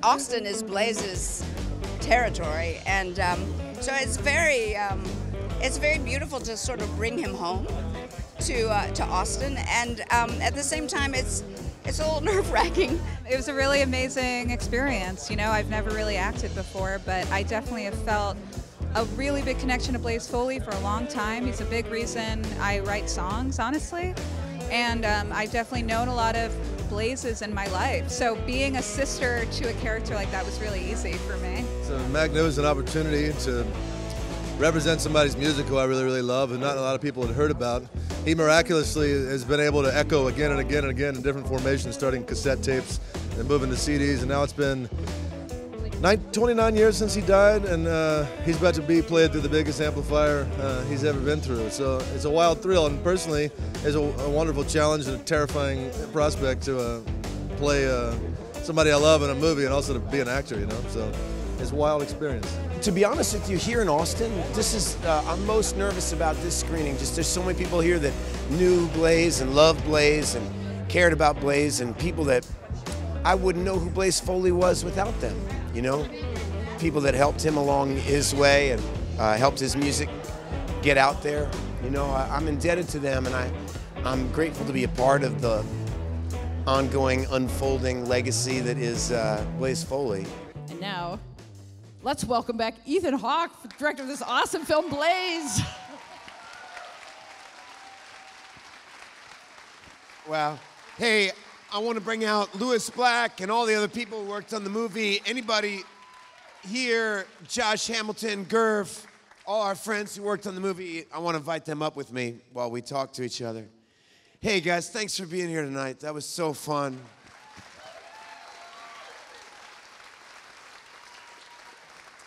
Austin is Blaze's territory, and so it's very beautiful to sort of bring him home to Austin, and at the same time, it's a little nerve-wracking. It was a really amazing experience. You know, I've never really acted before, but I definitely have felt a really big connection to Blaze Foley for a long time. He's a big reason I write songs, honestly, and I've definitely known a lot of Blazes in my life. So being a sister to a character like that was really easy for me. It's a magnificent opportunity to represent somebody's music who I really, really love and not a lot of people had heard about. He miraculously has been able to echo again and again and again in different formations, starting cassette tapes and moving to CDs, and now it's been 29 years since he died, and he's about to be played through the biggest amplifier he's ever been through. So it's a wild thrill, and personally, it's a wonderful challenge and a terrifying prospect to play somebody I love in a movie and also to be an actor, you know, so it's a wild experience. To be honest with you, here in Austin, this is, I'm most nervous about this screening. Just there's so many people here that knew Blaze and loved Blaze and cared about Blaze, and people that I wouldn't know who Blaze Foley was without them, you know? People that helped him along his way and helped his music get out there. You know, I'm indebted to them, and I'm grateful to be a part of the ongoing, unfolding legacy that is Blaze Foley. And now, let's welcome back Ethan Hawke, director of this awesome film, Blaze. Wow. Hey, I want to bring out Lewis Black and all the other people who worked on the movie. Anybody here, Josh Hamilton, Gerv, all our friends who worked on the movie, I want to invite them up with me while we talk to each other. Hey guys, thanks for being here tonight. That was so fun.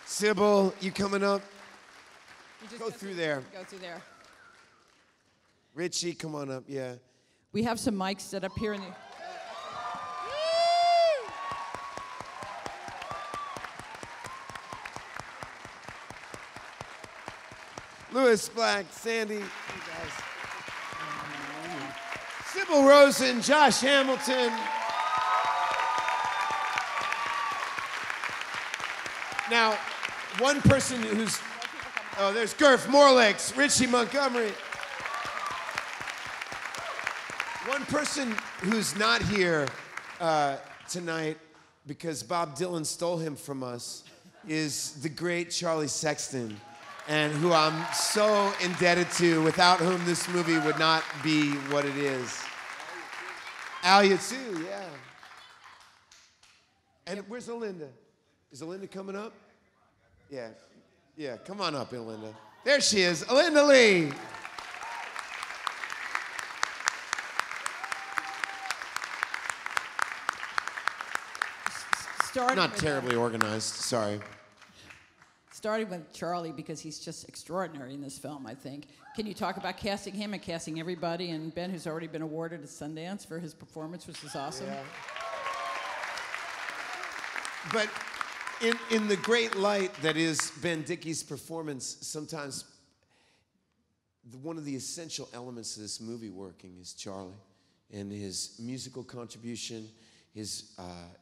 Sybil, you coming up? Go through there. Go through there. Richie, come on up, yeah. We have some mics set up here in the... Lewis Black, Sandy, you guys. Sybil Rosen, Josh Hamilton. Now, one person who's, oh, there's Gerf Morlex, Richie Montgomery. One person who's not here tonight because Bob Dylan stole him from us is the great Charlie Sexton, and who I'm so indebted to, without whom this movie would not be what it is. Alia too, yeah. And where's Alinda? Is Alinda coming up? Yeah, yeah, come on up, Alinda. There she is, Alinda Lee. Not terribly organized, sorry. Starting with Charlie, because he's just extraordinary in this film, I think. Can you talk about casting him and casting everybody, and Ben, who's already been awarded at Sundance for his performance, which is awesome? Yeah. But in the great light that is Ben Dickey's performance, sometimes one of the essential elements of this movie working is Charlie and his musical contribution, his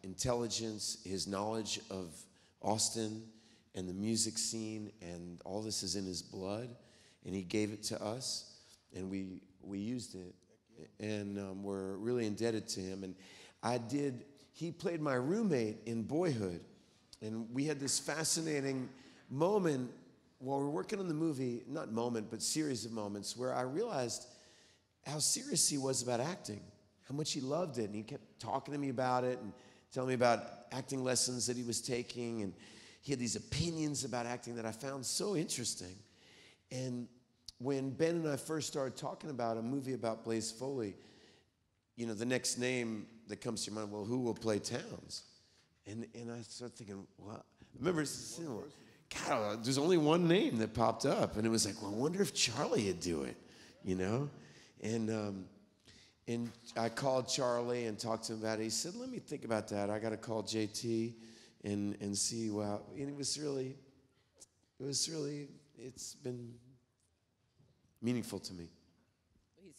intelligence, his knowledge of Austin and the music scene, and all this is in his blood, and he gave it to us, and we used it, and we're really indebted to him. And he played my roommate in Boyhood, and we had this fascinating moment while we were working on the movie, not moment, but series of moments, where I realized how serious he was about acting, how much he loved it, and he kept talking to me about it and telling me about acting lessons that he was taking, and he had these opinions about acting that I found so interesting. And when Ben and I first started talking about a movie about Blaze Foley, you know, the next name that comes to your mind, well, who will play Towns? And I started thinking, well, I remember saying, God, there's only one name that popped up. And it was like, well, I wonder if Charlie would do it, you know? And I called Charlie and talked to him about it. He said, let me think about that. I got to call JT. And see, wow, and it's been meaningful to me.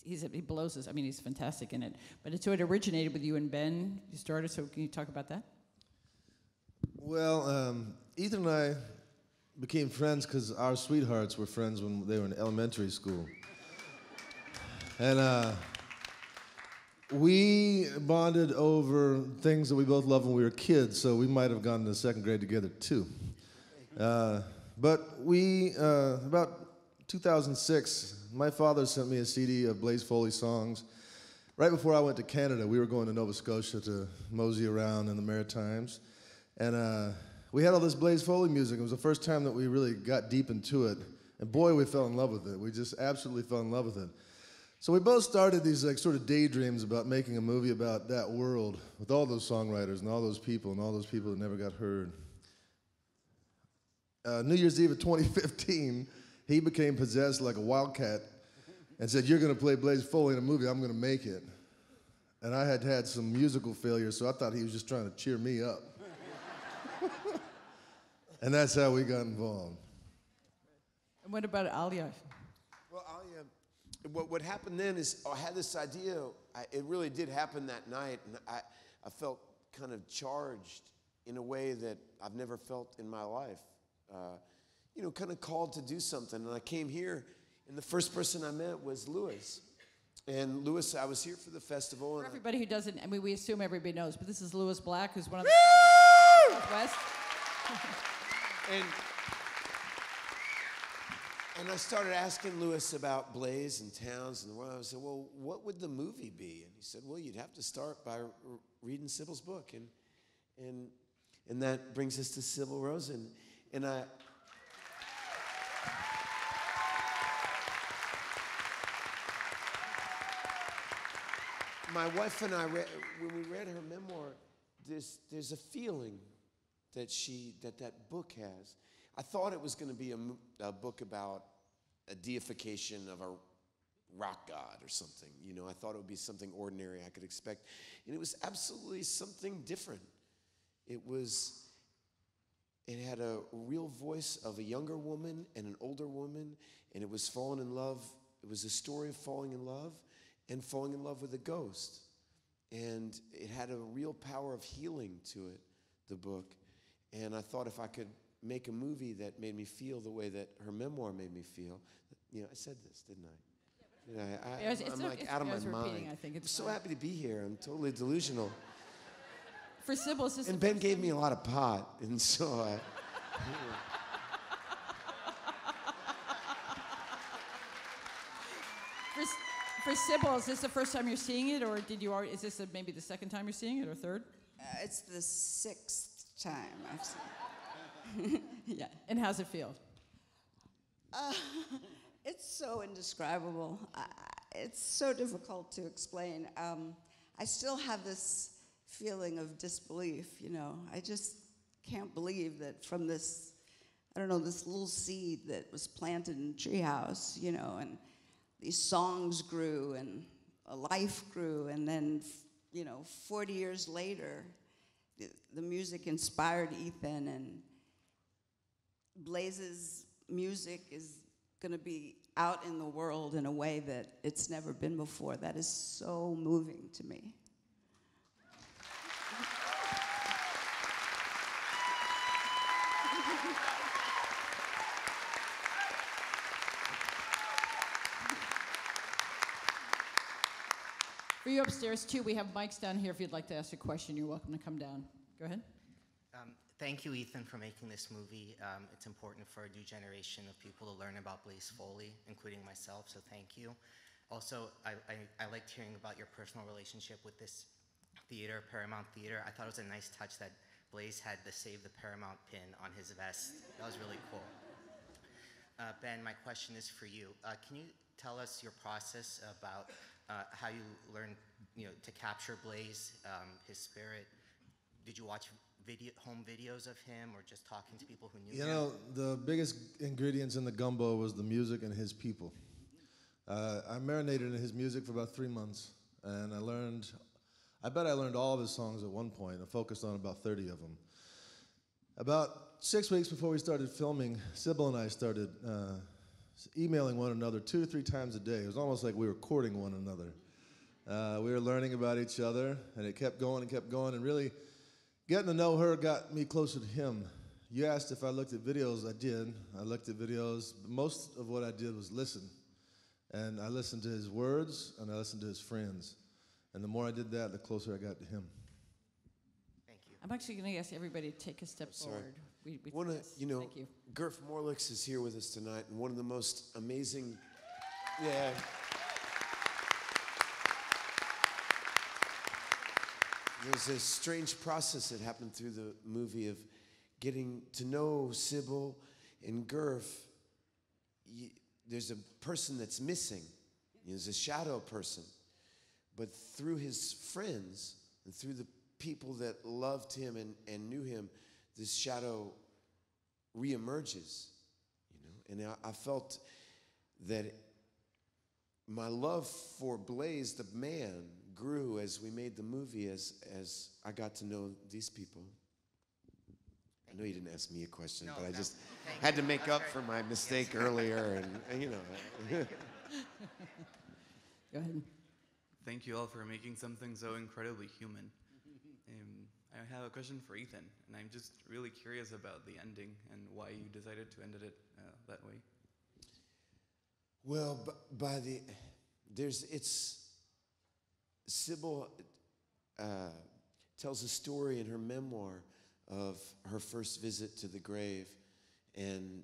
He blows us. I mean, he's fantastic in it. But so it originated with you and Ben. You started, so can you talk about that? Well, Ethan and I became friends because our sweethearts were friends when they were in elementary school. And we bonded over things that we both loved when we were kids, so we might have gone to second grade together too. But we, about 2006, my father sent me a CD of Blaze Foley songs. Right before I went to Canada, we were going to Nova Scotia to mosey around in the Maritimes. And we had all this Blaze Foley music. It was the first time that we really got deep into it. And boy, we fell in love with it. We just absolutely fell in love with it. So we both started these like sort of daydreams about making a movie about that world with all those songwriters and all those people that never got heard. New Year's Eve of 2015, he became possessed like a wildcat and said, "You're going to play Blaze Foley in a movie, I'm going to make it." And I had had some musical failures, so I thought he was just trying to cheer me up. And that's how we got involved. And what about Alia? Well, what happened then is I had this idea. It really did happen that night, and I felt kind of charged in a way that I've never felt in my life. You know, kind of called to do something. And I came here, and the first person I met was Louis. And Louis, I was here for the festival. For everybody who doesn't, I mean, we assume everybody knows, but this is Louis Black, who's one of the Northwest. And I started asking Louis about Blaze and towns and the world. I said, "Well, what would the movie be?" And he said, "Well, you'd have to start by reading Sybil's book." And that brings us to Sybil Rosen. And my wife and I, when we read her memoir, there's a feeling that book has. I thought it was going to be a book about a deification of a rock god or something. You know, I thought it would be something ordinary I could expect. And it was absolutely something different. It had a real voice of a younger woman and an older woman, and it was falling in love. It was a story of falling in love and falling in love with a ghost. And it had a real power of healing to it, the book. And I thought if I could make a movie that made me feel the way that her memoir made me feel. You know, I said this, didn't I? I'm like out of my mind. I think I'm so happy to be here. I'm totally delusional. For Sybil, it's just and Ben gave me a lot of pot, and so I... For Sybil, is this the first time you're seeing it, or is this maybe the second time you're seeing it, or third? It's the 6th time I've seen it. Yeah. And how's it feel? It's so indescribable. It's so difficult to explain. I still have this feeling of disbelief, you know. I just can't believe that from this, I don't know, this little seed that was planted in a treehouse, you know, and these songs grew and a life grew, and then, you know, 40 years later, the music inspired Ethan, and Blaze's music is going to be out in the world in a way that it's never been before. That is so moving to me. For you upstairs, too, we have mics down here. If you'd like to ask a question, you're welcome to come down. Go ahead. Thank you, Ethan, for making this movie. It's important for a new generation of people to learn about Blaze Foley, including myself, so thank you. Also, I liked hearing about your personal relationship with this theater, Paramount Theater. I thought it was a nice touch that Blaze had the Save the Paramount pin on his vest. That was really cool. Ben, my question is for you. Can you tell us your process about how you learned, to capture Blaze, his spirit? Did you watch home videos of him, or just talking to people who knew him? You know, the biggest ingredients in the gumbo was the music and his people. I marinated in his music for about 3 months, and I bet I learned all of his songs at one point. I focused on about 30 of them. About 6 weeks before we started filming, Sybil and I started emailing one another 2 to 3 times a day. It was almost like we were courting one another. We were learning about each other, and it kept going and really Getting to know her got me closer to him. You asked if I looked at videos. I did. I looked at videos. Most of what I did was listen. And I listened to his words, and I listened to his friends. And the more I did that, the closer I got to him. Thank you. I'm actually going to ask everybody to take a step forward. You know, Thank you. Gerf Morlix is here with us tonight, and one of the most amazing, yeah. There's a strange process that happened through the movie of getting to know Sybil and Gerf. There's a person that's missing. There's a shadow person. But through his friends and through the people that loved him and knew him, this shadow reemerges, you know. And I felt that my love for Blaze, the man, grew as we made the movie, as I got to know these people. I know you didn't ask me a question, but I just had to make up for my mistake earlier, and you know. Go ahead. Thank you all for making something so incredibly human. I have a question for Ethan, and I'm just really curious about the ending and why you decided to end it that way. Well, Sybil tells a story in her memoir of her first visit to the grave and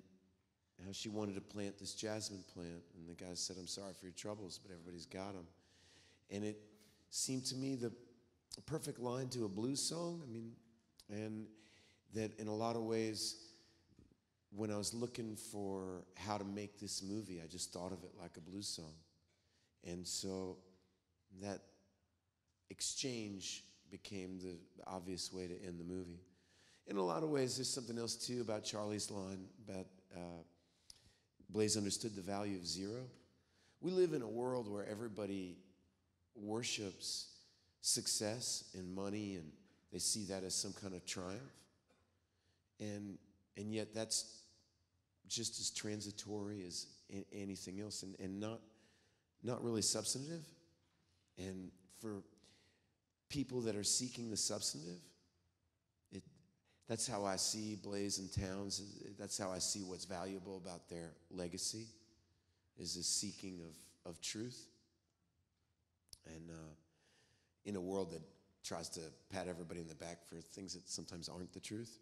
how she wanted to plant this jasmine plant. And the guy said, "I'm sorry for your troubles, but everybody's got them." And it seemed to me the perfect line to a blues song. I mean, and that in a lot of ways, when I was looking for how to make this movie, I just thought of it like a blues song. And so that exchange became the obvious way to end the movie. In a lot of ways, there's something else too about Charlie's line about Blaze understood the value of zero. We live in a world where everybody worships success and money, and they see that as some kind of triumph. And yet that's just as transitory as anything else, and not really substantive. And for people that are seeking the substantive, that's how I see Blaze and Towns. That's how I see what's valuable about their legacy, is the seeking of truth. And in a world that tries to pat everybody in the back for things that sometimes aren't the truth.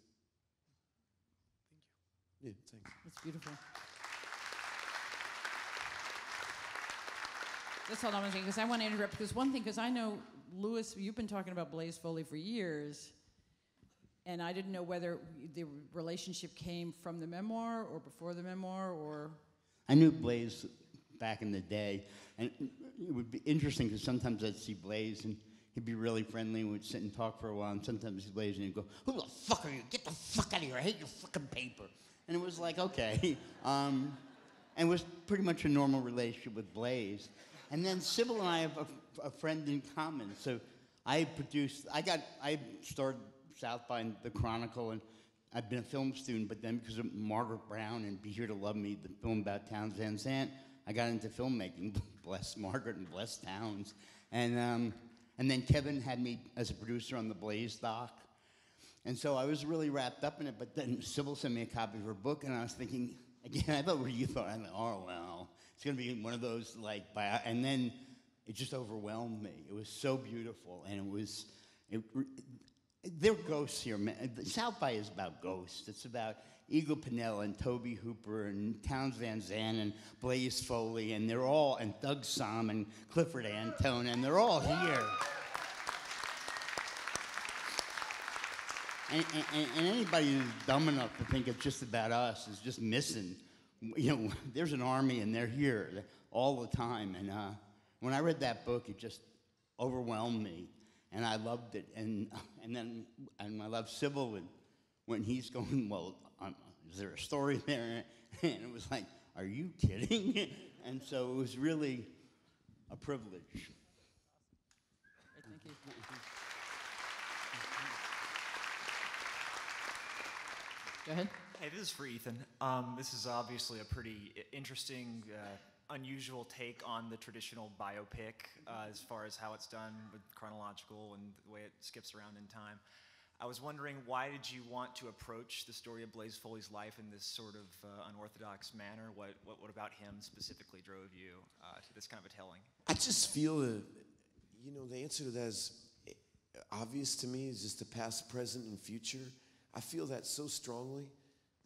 Thank you. Yeah, thanks. That's beautiful. That's all I'm saying, because I want to interrupt, because one thing, because I know, Louis, you've been talking about Blaze Foley for years, and I didn't know whether the relationship came from the memoir or before the memoir, or... I knew Blaze back in the day, and it would be interesting because sometimes I'd see Blaze and he'd be really friendly and we'd sit and talk for a while, and sometimes he'd Blaze and he'd go, "Who the fuck are you? Get the fuck out of here, I hate your fucking paper." And it was like, okay. And it was pretty much a normal relationship with Blaze. And then Sybil and I have a friend in common, so I started South by the Chronicle, and I've been a film student, but then because of Margaret Brown and Be Here to Love Me, the film about Towns Van Zandt, I got into filmmaking. Bless Margaret and bless Towns. And then Kevin had me as a producer on the Blaze doc. And so I was really wrapped up in it, but then Sybil sent me a copy of her book, and I was thinking, again, I thought what you thought. I'm like, oh, well, it's going to be one of those, like, and then it just overwhelmed me. It was so beautiful, and they're ghosts here, man. South by is about ghosts. It's about Eagle Pinnell and Toby Hooper and Towns Van Zandt and Blaze Foley, and they're all, and Doug Somm and Clifford Antone, and they're all here. And anybody who's dumb enough to think it's just about us is just missing. You know, there's an army, and they're here all the time. And when I read that book, it just overwhelmed me. And I loved it, and I love Sybil, and when he's going, well, is there a story there? And it was like, are you kidding? And so it was really a privilege. Thank you. Go ahead. Hey, this is for Ethan. This is obviously a pretty interesting, unusual take on the traditional biopic as far as how it's done with chronological and the way it skips around in time. I was wondering, why did you want to approach the story of Blaze Foley's life in this sort of unorthodox manner? What about him specifically drove you to this kind of a telling? I just feel that, you know, the answer to that is obvious to me. Is just the past, present, and future. I feel that so strongly,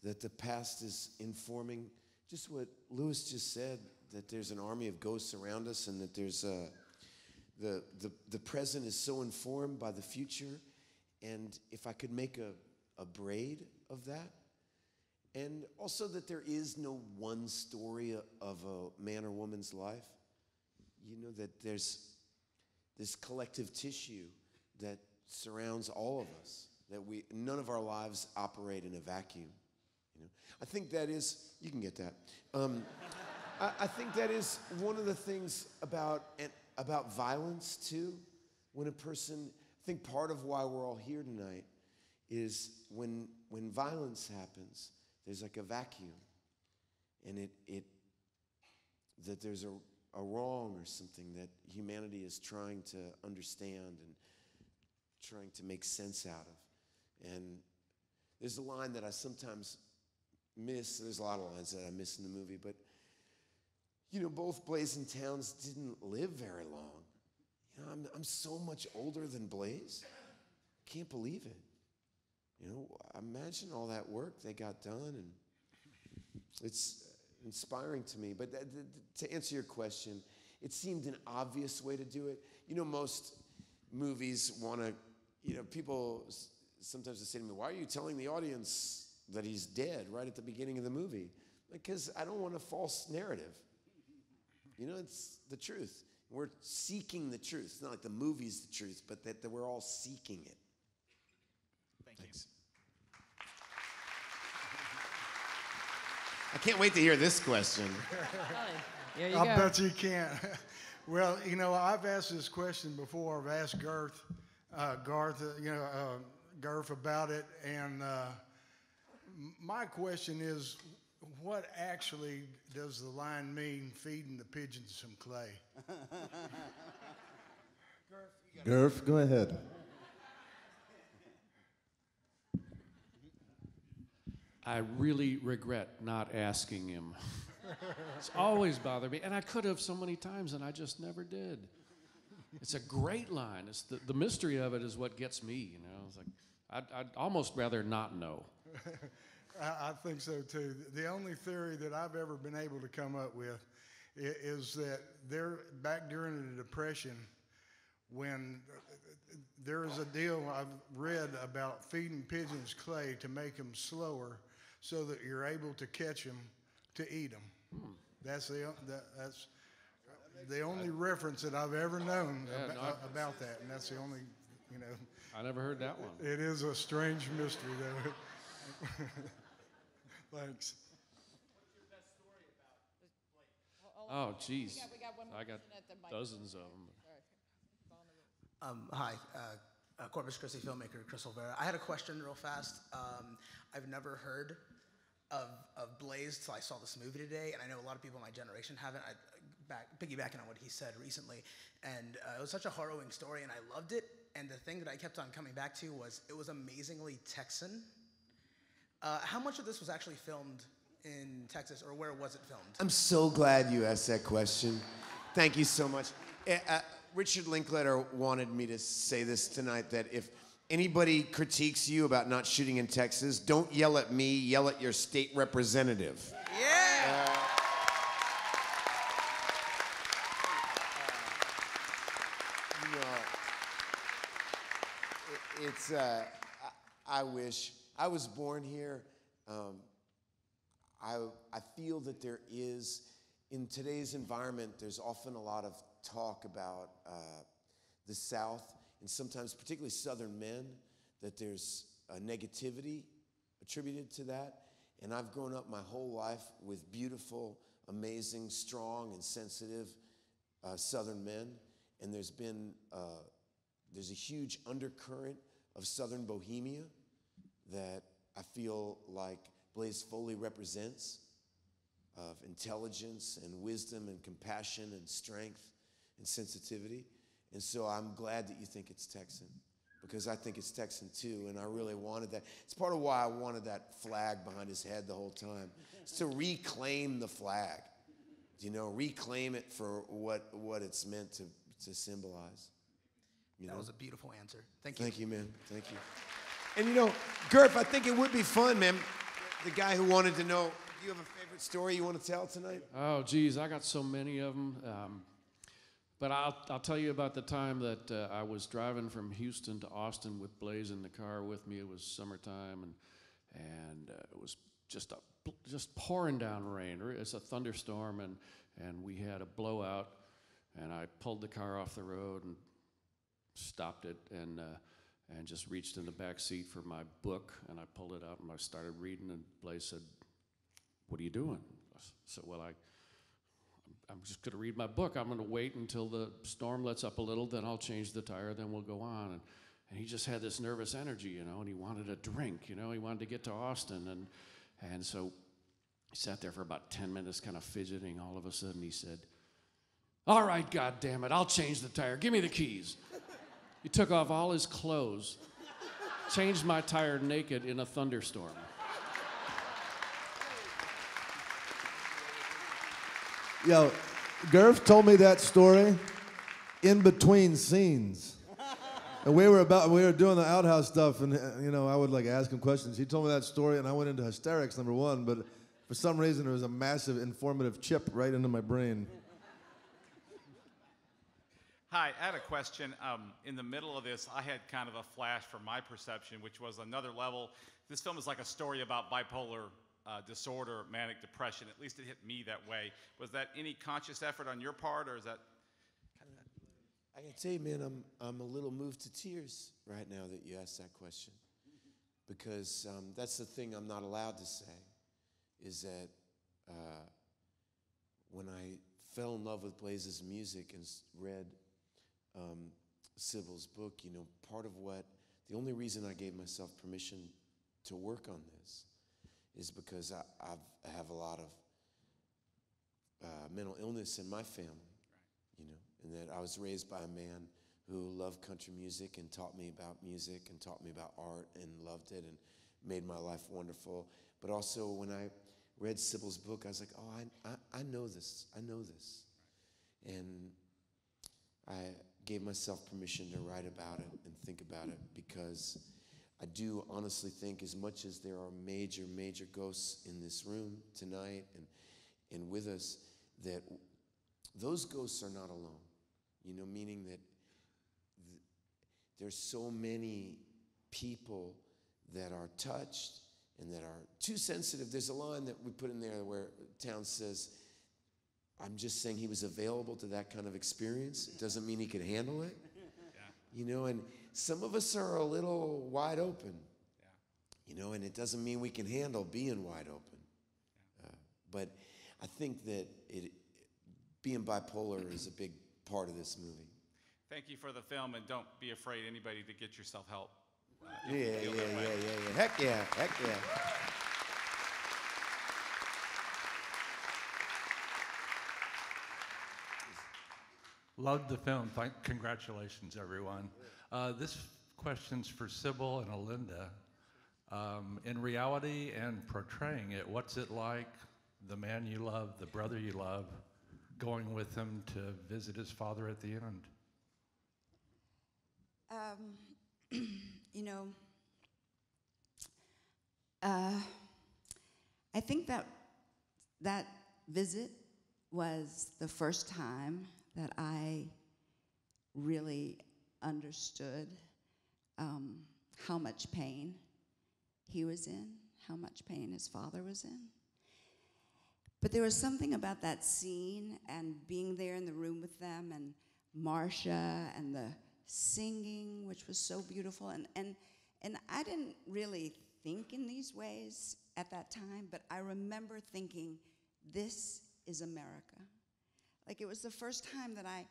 that the past is informing just what Lewis just said, that there's an army of ghosts around us, and that there's the present is so informed by the future. And if I could make a braid of that, and also that there is no one story of a man or woman's life, you know, that there's this collective tissue that surrounds all of us, that none of our lives operate in a vacuum. You know, I think that is, you can get that. I think that is one of the things about violence too. When a person, I think part of why we're all here tonight is when violence happens, there's like a vacuum, and that there's a wrong or something that humanity is trying to understand and trying to make sense out of. And there's a line that I sometimes miss. There's a lot of lines that I miss in the movie, but you know, both Blaze and Townes didn't live very long. You know, I'm so much older than Blaze. Can't believe it. You know, imagine all that work they got done, and it's inspiring to me. But to answer your question, it seemed an obvious way to do it. You know, most movies want to, you know, people sometimes they say to me, why are you telling the audience that he's dead right at the beginning of the movie? Because I don't want a false narrative. You know, it's the truth. We're seeking the truth. It's not like the movie's the truth, but that we're all seeking it. Thanks. I can't wait to hear this question. There you I go. bet you can't. Well, you know, I've asked this question before. I've asked Garth, Garth about it, and my question is, what actually does the line mean, feeding the pigeons some clay? Garth, go ahead. I really regret not asking him. It's always bothered me, and I could have so many times, and I just never did. It's a great line. It's the mystery of it is what gets me, you know. It's like, I'd almost rather not know. I think so too. The only theory that I've ever been able to come up with is that back during the Depression, when there is a deal I've read about feeding pigeons clay to make them slower so that you're able to catch them to eat them. That's the only reference that I've ever known about that, and that's the only, you know. I never heard that one. It is a strange mystery, though. Thanks. Oh, geez. We got one more I got person at the mic. dozens of them. Hi, Corpus Christi filmmaker Chris Olvera. I had a question real fast. I've never heard of Blaze till I saw this movie today, and I know a lot of people in my generation haven't. Piggybacking on what he said recently, and it was such a harrowing story, and I loved it. And the thing that I kept on coming back to was it was amazingly Texan. How much of this was actually filmed in Texas, or where was it filmed? I'm so glad you asked that question. Thank you so much. Richard Linklater wanted me to say this tonight, that if anybody critiques you about not shooting in Texas, don't yell at me, yell at your state representative. Yeah! I wish I was born here. I feel that there is, in today's environment, there's often a lot of talk about the South, and sometimes particularly Southern men, that there's a negativity attributed to that. And I've grown up my whole life with beautiful, amazing, strong, and sensitive Southern men. And there's a huge undercurrent of Southern bohemia that I feel like Blaze Foley represents, of intelligence and wisdom and compassion and strength and sensitivity. And so I'm glad that you think it's Texan. because I think it's Texan too, and I really wanted that. It's part of why I wanted that flag behind his head the whole time. It's to reclaim the flag, you know, reclaim it for what it's meant to symbolize. That was a beautiful answer. Thank you. Thank you, man. Thank you. And you know, Gerf, I think it would be fun, man. The guy who wanted to know, do you have a favorite story you want to tell tonight? Oh, geez, I got so many of them. But I'll tell you about the time that I was driving from Houston to Austin with Blaze in the car with me. It was summertime, and it was just pouring down rain. It's a thunderstorm, and we had a blowout. And I pulled the car off the road and stopped it, and just reached in the back seat for my book, and I pulled it out and I started reading, and Blaze said, "What are you doing?" I said, "Well, I'm just going to read my book. I'm going to wait until the storm lets up a little, then I'll change the tire, then we'll go on." And he just had this nervous energy, you know, and he wanted a drink, you know, he wanted to get to Austin, and so he sat there for about 10 minutes kind of fidgeting. All of a sudden he said, "All right, goddammit, I'll change the tire. Give me the keys." He took off all his clothes, changed my tire naked in a thunderstorm. Yo, Gerf told me that story in between scenes. And we were doing the outhouse stuff, and you know, I would like ask him questions. He told me that story, and I went into hysterics, number one, but for some reason there was a massive informative chip right into my brain. Hi, I had a question. In the middle of this, I had kind of a flash from my perception, which was another level. This film is like a story about bipolar disorder, manic depression. At least it hit me that way. Was that any conscious effort on your part, or is that? I can tell you, man, I'm a little moved to tears right now that you asked that question, because that's the thing I'm not allowed to say, is that when I fell in love with Blaze's music and read Sybil's book, you know, the only reason I gave myself permission to work on this is because I have a lot of mental illness in my family, you know, and that I was raised by a man who loved country music and taught me about music and taught me about art and loved it and made my life wonderful. But also when I read Sybil's book, I was like, oh, I know this. I know this. And I gave myself permission to write about it and think about it, because I do honestly think, as much as there are major, major ghosts in this room tonight and with us, that those ghosts are not alone. You know, meaning that there's so many people that are touched and that are too sensitive. There's a line that we put in there where Town says, "I'm just saying he was available to that kind of experience. It doesn't mean he could handle it." Yeah. You know, and some of us are a little wide open. Yeah. You know, and it doesn't mean we can handle being wide open. Yeah. But I think that being bipolar is a big part of this movie. Thank you for the film, and don't be afraid, anybody, to get yourself help. Yeah. Heck yeah. Loved the film. Congratulations, everyone. This question's for Sybil and Alinda. In reality and portraying it, what's it like, the man you love, the brother you love, going with him to visit his father at the end? You know, I think that visit was the first time that I really understood how much pain he was in, how much pain his father was in. But there was something about that scene and being there in the room with them, and Marcia and the singing, which was so beautiful. And I didn't really think in these ways at that time, but I remember thinking, this is America. Like, it was the first time that I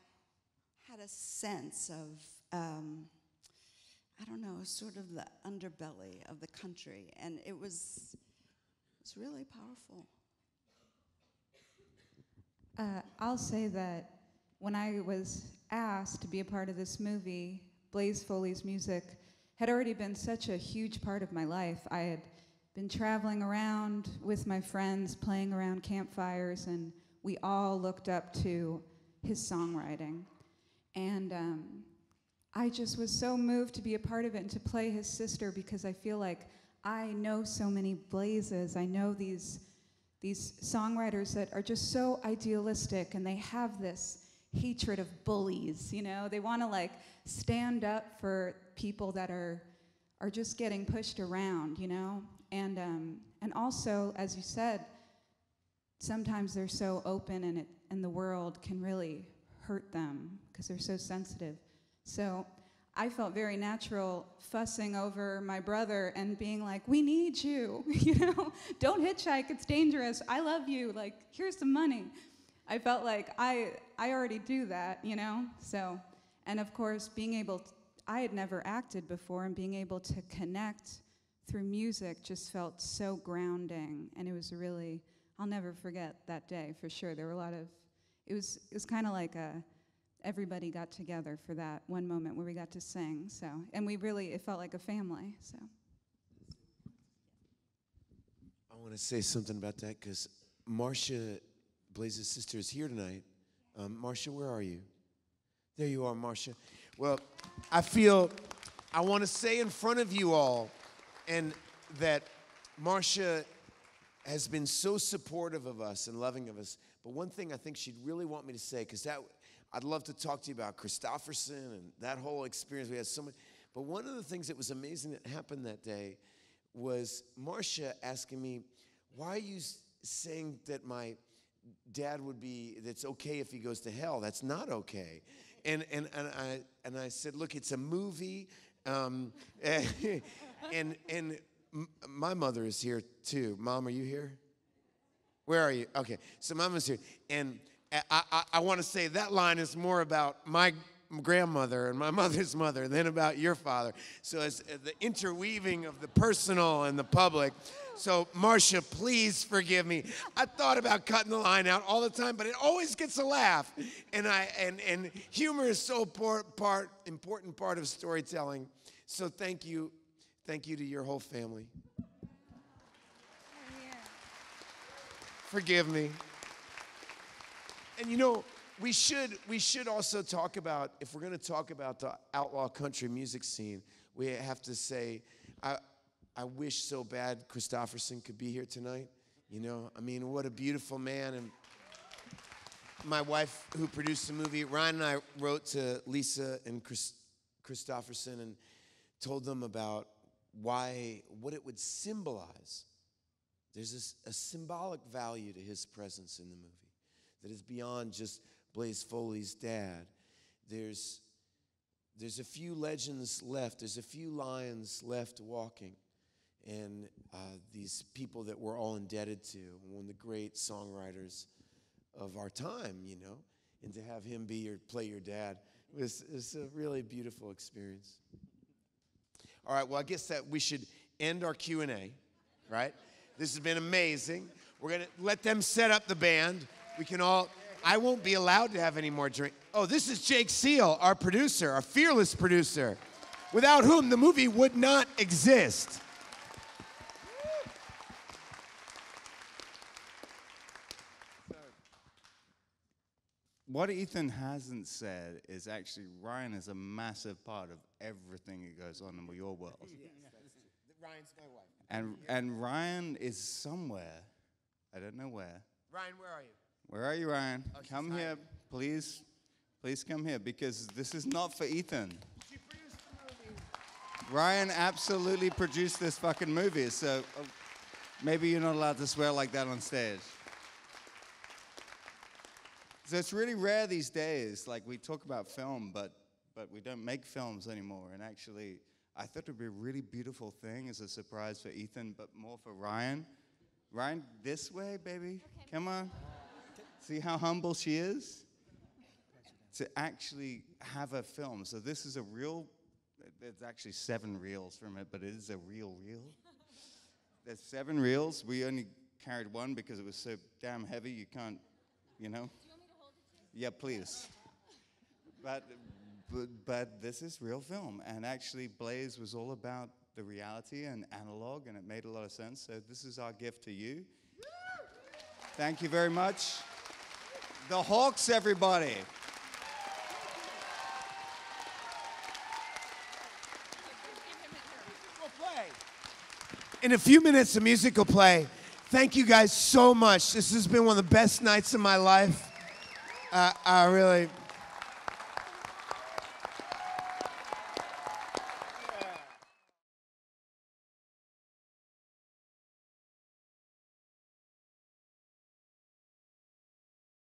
had a sense of, I don't know, sort of the underbelly of the country. And it was really powerful. I'll say that when I was asked to be a part of this movie Blaze Foley's music had already been such a huge part of my life. I had been traveling around with my friends, playing around campfires, and we all looked up to his songwriting. And I just was so moved to be a part of it and to play his sister, because I feel like I know so many Blazes. I know these songwriters that are just so idealistic, and they have this hatred of bullies, you know? They want to like stand up for people that are just getting pushed around, you know? And also, as you said, sometimes they're so open, and the world can really hurt them because they're so sensitive. So I felt very natural fussing over my brother and being like, we need you, you know? Don't hitchhike, it's dangerous. I love you, like, here's some money. I felt like I already do that, you know? So, and of course, being able to, I had never acted before, and being able to connect through music just felt so grounding, and it was really, I'll never forget that day for sure. There were a lot of, it was kind of like everybody got together for that one moment where we got to sing, so, and it felt like a family, so. I want to say something about that because Marcia, Blaze's sister, is here tonight. Marcia, where are you? There you are, Marcia. Well, I want to say in front of you all, and that Marcia has been so supportive of us and loving of us. But one thing I think she'd really want me to say, because I'd love to talk to you about Christofferson and that whole experience. We had so much. But one of the things that was amazing that happened that day was Marcia asking me, why are you saying that my dad that's okay if he goes to hell? That's not okay. And I said, look, it's a movie. And my mother is here too. Mom, are you here? Where are you? Okay, so Mama's here. And I want to say that line is more about my grandmother and my mother's mother than about your father. So it's the interweaving of the personal and the public. So Marcia, please forgive me. I thought about cutting the line out all the time, but it always gets a laugh. And humor is so important part of storytelling. So thank you to your whole family. Forgive me. And you know, we should also talk about, if we're going to talk about the outlaw country music scene, we have to say, I wish so bad Christofferson could be here tonight. You know, I mean, what a beautiful man. And my wife, who produced the movie, Ryan and I wrote to Lisa and Christofferson and told them about what it would symbolize. There's a symbolic value to his presence in the movie that is beyond just Blaze Foley's dad. There's a few legends left. There's a few lions left walking. And these people that we're all indebted to, one of the great songwriters of our time, you know, and to have him play your dad was a really beautiful experience. All right, well, I guess that we should end our Q&A, right? This has been amazing. We're going to let them set up the band. I won't be allowed to have any more drink. Oh, this is Jake Seal, our producer, our fearless producer, without whom the movie would not exist. What Ethan hasn't said is actually Ryan is a massive part of everything that goes on in your world. Yes, Ryan's my wife. And Ryan is somewhere. I don't know where. Ryan, where are you? Where are you, Ryan? Oh, come here, please. Please come here, because this is not for Ethan. She produced the movie. Ryan absolutely produced this fucking movie, so maybe you're not allowed to swear like that on stage. So it's really rare these days. Like, we talk about film, but we don't make films anymore. And actually, I thought it would be a really beautiful thing as a surprise for Ethan, but more for Ryan. Ryan, this way, baby. Okay. Come on. See how humble she is? To actually have a film. So this is a real, there's actually 7 reels from it, but it is a real reel. There's 7 reels. We only carried 1 because it was so damn heavy you can't, you know. Yeah, please. But but this is real film. And actually, Blaze was all about the reality and analog, and it made a lot of sense. So this is our gift to you. Thank you very much. The Hawks, everybody. In a few minutes, the music will play. Thank you guys so much. This has been one of the best nights of my life. I really...